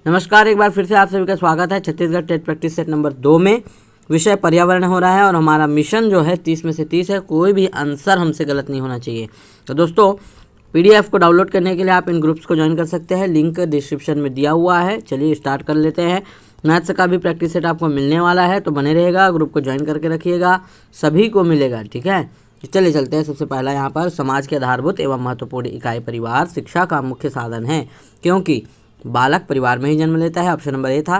नमस्कार, एक बार फिर से आप सभी का स्वागत है Chhattisgarh TET practice set number 2 में। विषय पर्यावरण हो रहा है और हमारा मिशन जो है 30 में से 30 है। कोई भी आंसर हमसे गलत नहीं होना चाहिए। तो दोस्तों, पीडीएफ को डाउनलोड करने के लिए आप इन ग्रुप्स को ज्वाइन कर सकते हैं, लिंक डिस्क्रिप्शन में दिया हुआ है। चलिए स्टार्ट कर लेते हैं। मैथ्स का भी प्रैक्टिस सेट आपको मिलने वाला है, तो बने रहेगा, ग्रुप को ज्वाइन करके रखिएगा, सभी को मिलेगा, ठीक है। चलिए चलते हैं। सबसे पहला यहाँ पर समाज के आधारभूत एवं महत्वपूर्ण इकाई परिवार शिक्षा का मुख्य साधन है, क्योंकि बालक परिवार में ही जन्म लेता है। ऑप्शन नंबर ए था।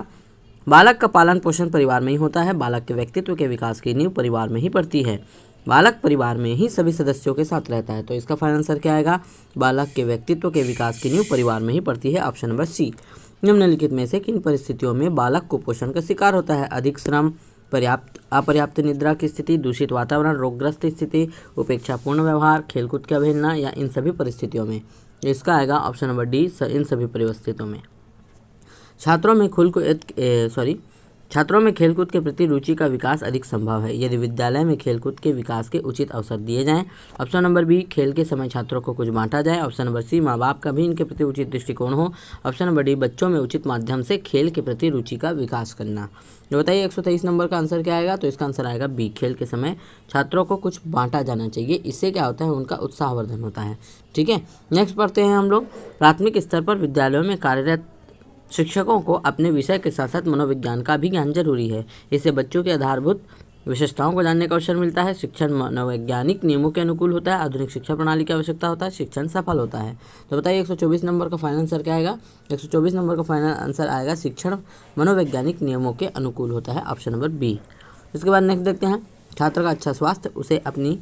बालक का पालन पोषण परिवार में ही होता है। बालक के व्यक्तित्व के विकास की नींव परिवार में ही पड़ती है। बालक परिवार में ही सभी सदस्यों के साथ रहता है। तो इसका फाइनल आंसर क्या आएगा? बालक के व्यक्तित्व के विकास की नींव परिवार में ही पड़ती है। Option number C. निम्नलिखित में से किन परिस्थितियों में बालक कुपोषण का शिकार होता है? अधिक श्रम, अपर्याप्त निद्रा की स्थिति, दूषित वातावरण, रोगग्रस्त स्थिति, उपेक्षापूर्ण व्यवहार, खेलकूद की अवहेलना, या इन सभी परिस्थितियों में? इसका आएगा ऑप्शन नंबर डी, इन सभी परिस्थितियों में। छात्रों में खेलकूद के प्रति रुचि का विकास अधिक संभव है यदि विद्यालय में खेलकूद के विकास के उचित अवसर दिए जाएं। ऑप्शन नंबर बी, खेल के समय छात्रों को कुछ बांटा जाए। ऑप्शन नंबर सी, माँ बाप का भी इनके प्रति उचित दृष्टिकोण हो। ऑप्शन नंबर डी, बच्चों में उचित माध्यम से खेल के प्रति रुचि का विकास करना। तो बताइए 123 नंबर का आंसर क्या आएगा? तो इसका आंसर आएगा बी, खेल के समय छात्रों को कुछ बांटा जाना चाहिए। इससे क्या होता है? उनका उत्साहवर्धन होता है, ठीक है। नेक्स्ट पढ़ते हैं हम लोग। प्राथमिक स्तर पर विद्यालयों में कार्यरत शिक्षकों को अपने विषय के साथ साथ मनोविज्ञान का भी ज्ञान जरूरी है। इससे बच्चों के आधारभूत विशेषताओं को जानने का अवसर मिलता है। शिक्षण मनोवैज्ञानिक नियमों के अनुकूल होता है। आधुनिक शिक्षा प्रणाली की आवश्यकता होता है। शिक्षण सफल होता है। तो बताइए 124 नंबर का फाइनल आंसर क्या आएगा? 124 नंबर का फाइनल आंसर आएगा शिक्षण मनोवैज्ञानिक नियमों के अनुकूल होता है। Option number B. इसके बाद नेक्स्ट देखते हैं। छात्र का अच्छा स्वास्थ्य उसे अपनी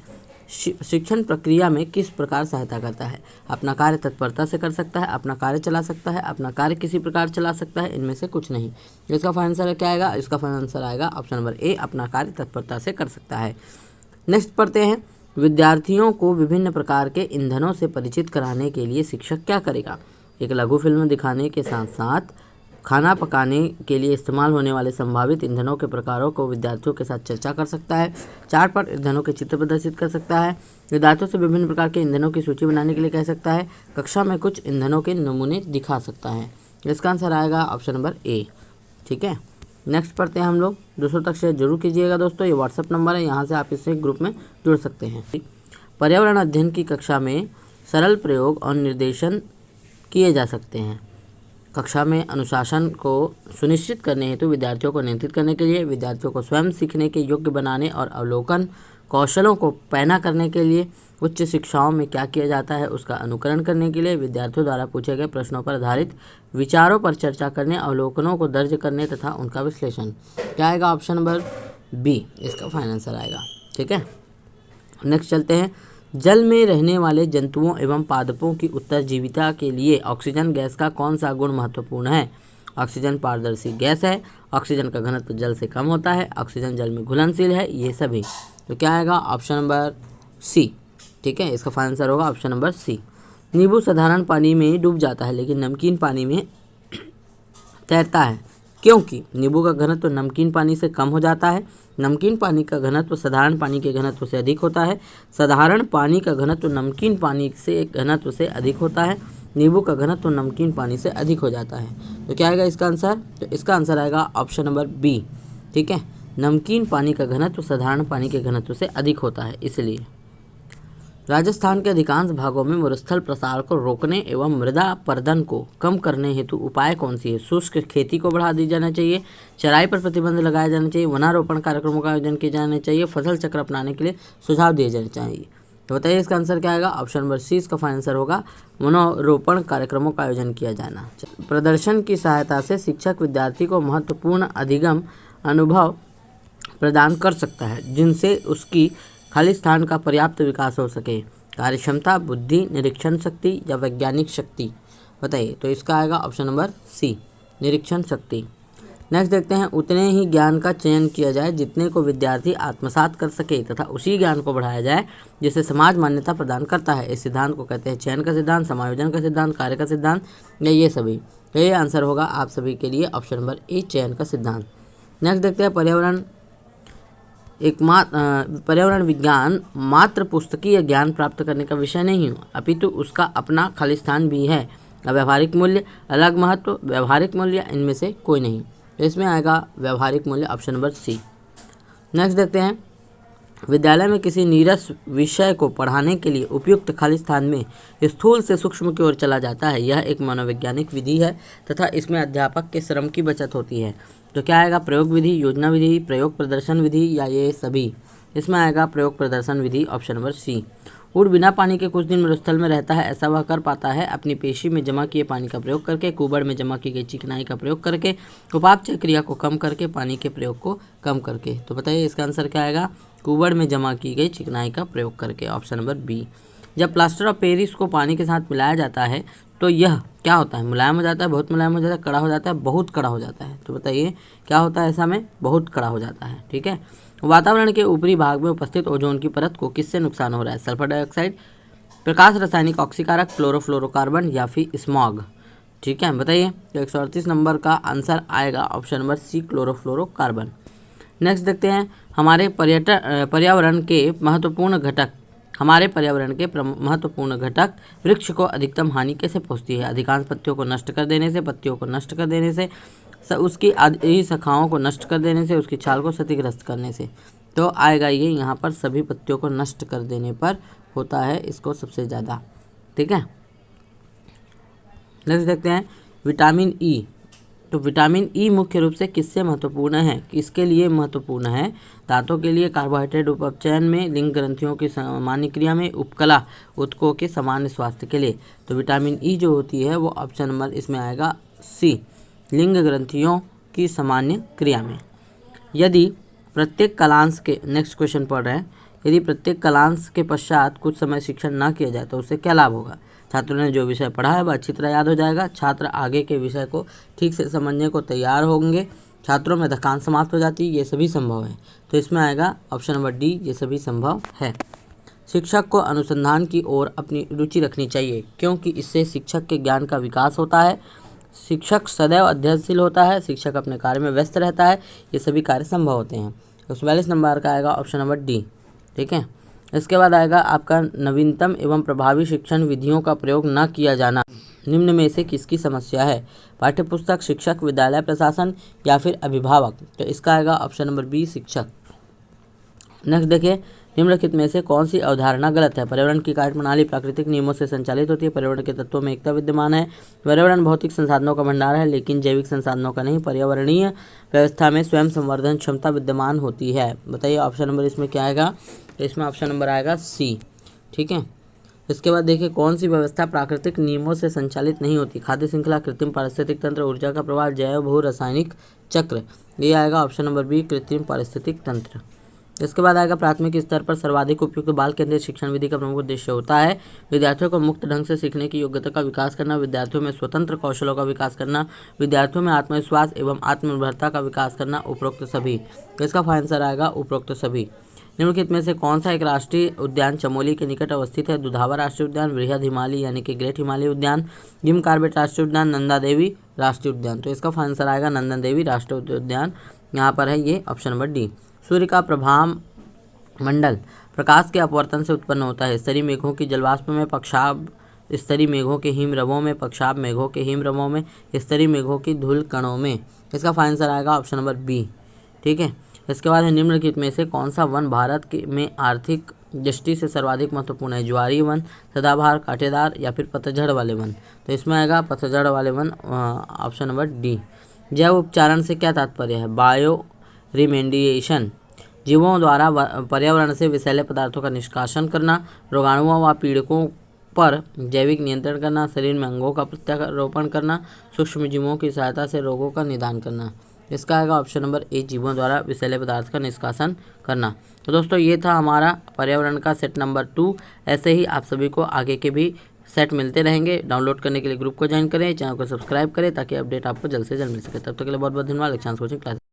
शिक्षण प्रक्रिया में किस प्रकार सहायता करता है? अपना कार्य तत्परता से कर सकता है, अपना कार्य चला सकता है, अपना कार्य किसी प्रकार चला सकता है, इनमें से कुछ नहीं। इसका फाइनल आंसर क्या आएगा? इसका फाइनल आंसर आएगा ऑप्शन नंबर ए, अपना कार्य तत्परता से कर सकता है। नेक्स्ट पढ़ते हैं। विद्यार्थियों को विभिन्न प्रकार के ईंधनों से परिचित कराने के लिए शिक्षक क्या करेगा? एक लघु फिल्म दिखाने के साथ साथ खाना पकाने के लिए इस्तेमाल होने वाले संभावित ईंधनों के प्रकारों को विद्यार्थियों के साथ चर्चा कर सकता है। चार्ट पर ईंधनों के चित्र प्रदर्शित कर सकता है। विद्यार्थियों से विभिन्न प्रकार के ईंधनों की सूची बनाने के लिए कह सकता है। कक्षा में कुछ ईंधनों के नमूने दिखा सकता है। इसका आंसर आएगा ऑप्शन नंबर ए, ठीक है। नेक्स्ट पढ़ते हैं हम लोग। दूसरों तक शेयर जरूर कीजिएगा दोस्तों। ये व्हाट्सअप नंबर है, यहाँ से आप इससे ग्रुप में जुड़ सकते हैं। पर्यावरण अध्ययन की कक्षा में सरल प्रयोग और निर्देशन किए जा सकते हैं। कक्षा में अनुशासन को सुनिश्चित करने हेतु विद्यार्थियों को नियंत्रित करने के लिए, विद्यार्थियों को स्वयं सीखने के योग्य बनाने और अवलोकन कौशलों को पैना करने के लिए, उच्च शिक्षाओं में क्या किया जाता है उसका अनुकरण करने के लिए, विद्यार्थियों द्वारा पूछे गए प्रश्नों पर आधारित विचारों पर चर्चा करने, अवलोकनों को दर्ज करने तथा उनका विश्लेषण। क्या आएगा? ऑप्शन नंबर बी, इसका फाइनल आंसर आएगा, ठीक है। नेक्स्ट चलते हैं। जल में रहने वाले जंतुओं एवं पादपों की उत्तरजीविता के लिए ऑक्सीजन गैस का कौन सा गुण महत्वपूर्ण है? ऑक्सीजन पारदर्शी गैस है, ऑक्सीजन का घनत्व जल से कम होता है, ऑक्सीजन जल में घुलनशील है, ये सभी। तो क्या आएगा? ऑप्शन नंबर सी, ठीक है। इसका फाइनल आंसर होगा ऑप्शन नंबर सी। नींबू साधारण पानी में डूब जाता है लेकिन नमकीन पानी में तैरता है, क्योंकि नींबू का घनत्व नमकीन पानी से कम हो जाता है। नमकीन पानी का घनत्व साधारण पानी के घनत्व से अधिक होता है। साधारण पानी का घनत्व नमकीन पानी से घनत्व से अधिक होता है। नींबू का घनत्व नमकीन पानी से अधिक हो जाता है। तो क्या आएगा इसका आंसर? तो इसका आंसर आएगा ऑप्शन नंबर बी, ठीक है। नमकीन पानी का घनत्व साधारण पानी के घनत्व से अधिक होता है, इसलिए। राजस्थान के अधिकांश भागों में मरुस्थल प्रसार को रोकने एवं मृदा अपरदन को कम करने हेतु उपाय कौन सी है? शुष्क खेती को बढ़ा दी जाना चाहिए, चराई पर प्रतिबंध लगाया जाना चाहिए, वनारोपण कार्यक्रमों का आयोजन किया जाना चाहिए, फसल चक्र अपनाने के लिए सुझाव दिए जाने चाहिए। तो बताइए इसका आंसर क्या आएगा? ऑप्शन नंबर सी, इसका फाइनल आंसर होगा वनारोपण कार्यक्रमों का आयोजन किया जाना। प्रदर्शन की सहायता से शिक्षक विद्यार्थी को महत्वपूर्ण अधिगम अनुभव प्रदान कर सकता है जिनसे उसकी खाली स्थान का पर्याप्त विकास हो सके। कार्यक्षमता, बुद्धि, निरीक्षण शक्ति या वैज्ञानिक शक्ति? बताइए। तो इसका आएगा ऑप्शन नंबर सी, निरीक्षण शक्ति। नेक्स्ट देखते हैं। उतने ही ज्ञान का चयन किया जाए जितने को विद्यार्थी आत्मसात कर सके तथा उसी ज्ञान को बढ़ाया जाए जिसे समाज मान्यता प्रदान करता है। इस सिद्धांत को कहते हैं चयन का सिद्धांत, समायोजन का सिद्धांत, कार्य का सिद्धांत, या ये सभी? तो ये आंसर होगा आप सभी के लिए ऑप्शन नंबर ए, चयन का सिद्धांत। नेक्स्ट देखते हैं। पर्यावरण विज्ञान मात्र पुस्तकीय ज्ञान प्राप्त करने का विषय नहीं हो, अपितु उसका अपना खालिस्तान भी है। अव्यावहारिक मूल्य, अलग महत्व, व्यवहारिक मूल्य, इनमें से कोई नहीं। तो इसमें आएगा व्यवहारिक मूल्य, ऑप्शन नंबर सी। नेक्स्ट देखते हैं, विद्यालय में किसी नीरस विषय को पढ़ाने के लिए उपयुक्त खाली स्थान में स्थूल से सूक्ष्म की ओर चला जाता है। यह एक मनोवैज्ञानिक विधि है तथा इसमें अध्यापक के श्रम की बचत होती है। तो क्या आएगा, प्रयोग विधि, योजना विधि, प्रयोग प्रदर्शन विधि या ये सभी? इसमें आएगा प्रयोग प्रदर्शन विधि, ऑप्शन नंबर सी। ऊँट बिना पानी के कुछ दिन मरुस्थल में रहता है। ऐसा वह कर पाता है अपनी पेशी में जमा किए पानी का प्रयोग करके, कुबड़ में जमा की गई चिकनाई का प्रयोग करके, उपापचय क्रिया को कम करके, पानी के प्रयोग को कम करके। तो बताइए इसका आंसर क्या आएगा, कुबड़ में जमा की गई चिकनाई का प्रयोग करके, ऑप्शन नंबर बी। जब प्लास्टर ऑफ पेरिस को पानी के साथ मिलाया जाता है तो यह क्या होता है, मुलायम हो जाता है, बहुत मुलायम हो जाता है, कड़ा हो जाता है, बहुत कड़ा हो जाता है। तो बताइए क्या होता है ऐसा में, बहुत कड़ा हो जाता है। ठीक है। वातावरण के ऊपरी भाग में उपस्थित ओजोन की परत को किससे नुकसान हो रहा है? सल्फर डाइऑक्साइड, प्रकाश रासायनिक ऑक्सीकारक, क्लोरोफ्लोरोकार्बन या फिर स्मॉग? ठीक है, बताइए। तो 138 नंबर का आंसर आएगा option number C, chlorofluorocarbon. Next देखते हैं, हमारे पर्यावरण के महत्वपूर्ण घटक वृक्ष को अधिकतम हानि कैसे पहुंचती है? अधिकांश पत्तियों को नष्ट कर देने से, पत्तियों को नष्ट कर देने से, उसकी आधी शाखाओं को नष्ट कर देने से, उसकी छाल को क्षतिग्रस्त करने से। तो आएगा ये यहाँ पर सभी पत्तियों को नष्ट कर देने पर होता है इसको सबसे ज़्यादा। ठीक है। नेक्स्ट देखते हैं, विटामिन ई। तो विटामिन ई मुख्य रूप से किससे महत्वपूर्ण है, किसके लिए महत्वपूर्ण है? दांतों के लिए, कार्बोहाइड्रेट उपचयन में, लिंग ग्रंथियों की सामान्य क्रिया में, उपकला ऊतकों के सामान्य स्वास्थ्य के लिए। तो विटामिन ई जो होती है वो ऑप्शन नंबर इसमें आएगा सी, लिंग ग्रंथियों की सामान्य क्रिया में। यदि प्रत्येक कालांश के, नेक्स्ट क्वेश्चन पढ़ रहे हैं, यदि प्रत्येक कालांश के पश्चात कुछ समय शिक्षण न किया जाए तो उससे क्या लाभ होगा? छात्रों ने जो विषय पढ़ा है वह अच्छी तरह याद हो जाएगा, छात्र आगे के विषय को ठीक से समझने को तैयार होंगे, छात्रों में थकान समाप्त हो जाती है, ये सभी संभव है। तो इसमें आएगा ऑप्शन नंबर डी, ये सभी संभव है। शिक्षक को अनुसंधान की ओर अपनी रुचि रखनी चाहिए क्योंकि इससे शिक्षक के ज्ञान का विकास होता है, शिक्षक सदैव अध्ययनशील होता है, शिक्षक अपने कार्य में व्यस्त रहता है, ये सभी कार्य संभव होते हैं। तो 44 नंबर का आएगा ऑप्शन नंबर डी। ठीक है। इसके बाद आएगा आपका नवीनतम एवं प्रभावी शिक्षण विधियों का प्रयोग न किया जाना निम्न में से किसकी समस्या है? पाठ्यपुस्तक, शिक्षक, विद्यालय प्रशासन या फिर अभिभावक? तो इसका आएगा ऑप्शन नंबर बी, शिक्षक। नेक्स्ट देखिए, निम्नलिखित में से कौन सी अवधारणा गलत है? पर्यावरण की कार्यप्रणाली प्राकृतिक नियमों से संचालित होती है, पर्यावरण के तत्वों में एकता विद्यमान है, पर्यावरण भौतिक संसाधनों का भंडार है लेकिन जैविक संसाधनों का नहीं, पर्यावरणीय व्यवस्था में स्वयं संवर्धन क्षमता विद्यमान होती है। बताइए ऑप्शन नंबर इसमें क्या आएगा? तो इसमें ऑप्शन नंबर आएगा सी। ठीक है। इसके बाद देखिए, कौन सी व्यवस्था प्राकृतिक नियमों से संचालित नहीं होती? खाद्य श्रृंखला, कृत्रिम पारिस्थितिक तंत्र, ऊर्जा का प्रवाह, जैव भू रासायनिक चक्र? ये आएगा ऑप्शन नंबर बी, कृत्रिम पारिस्थितिक तंत्र। इसके बाद आएगा, प्राथमिक स्तर पर सर्वाधिक उपयुक्त बाल केंद्रित शिक्षण विधि का प्रमुख उद्देश्य होता है विद्यार्थियों को मुक्त ढंग से सीखने की योग्यता का विकास करना, विद्यार्थियों में स्वतंत्र कौशलों का विकास करना, विद्यार्थियों में आत्मविश्वास एवं आत्मनिर्भरता का विकास करना, उपरोक्त सभी। तो इसका आंसर आएगा उपरोक्त सभी। निम्नलिखित में से कौन सा एक राष्ट्रीय उद्यान चमोली के निकट अवस्थित है? दुधावा राष्ट्रीय उद्यान, बृहद हिमालय यानी कि ग्रेट हिमालय उद्यान, जिम कार्बेट राष्ट्रीय उद्यान, नंदा देवी राष्ट्रीय उद्यान? तो इसका आंसर आएगा नंदन देवी राष्ट्रीय उद्यान, यहाँ पर है ये ऑप्शन नंबर डी। सूर्य का प्रभाव मंडल प्रकाश के अपवर्तन से उत्पन्न होता है। स्तरीय मेघों की जलवाष्प में, पक्षाभ स्तरीय मेघों के हिमरवों में, पक्षाभ मेघों के हिमरवों में, स्तरीय मेघों की धूल कणों में? इसका आंसर आएगा ऑप्शन नंबर बी। ठीक है। इसके बाद है, निम्नलिखित में से कौन सा वन भारत के में आर्थिक दृष्टि से सर्वाधिक महत्वपूर्ण है? ज्वारीय वन, सदाबहार, कांटेदार या फिर पतझड़ वाले वन? तो इसमें आएगा पतझड़ वाले वन, ऑप्शन नंबर डी। जैव उपचारण से क्या तात्पर्य है? बायो रिमेडिएशन, जीवों द्वारा पर्यावरण से विषैले पदार्थों का निष्कासन करना, रोगाणुओं व पीड़कों पर जैविक नियंत्रण करना, शरीर में अंगों का प्रत्यारोपण करना, सूक्ष्म जीवों की सहायता से रोगों का निदान करना? इसका आएगा ऑप्शन नंबर ए, जीवों द्वारा विषैले पदार्थ का निष्कासन करना। तो दोस्तों ये था हमारा पर्यावरण का सेट नंबर 2। ऐसे ही आप सभी को आगे के भी सेट मिलते रहेंगे। डाउनलोड करने के लिए ग्रुप को ज्वाइन करें, चैनल को सब्सक्राइब करें ताकि अपडेट आपको जल्द से जल्द मिल सके। तब तक के लिए बहुत बहुत धन्यवाद। Lakshyansh coaching class.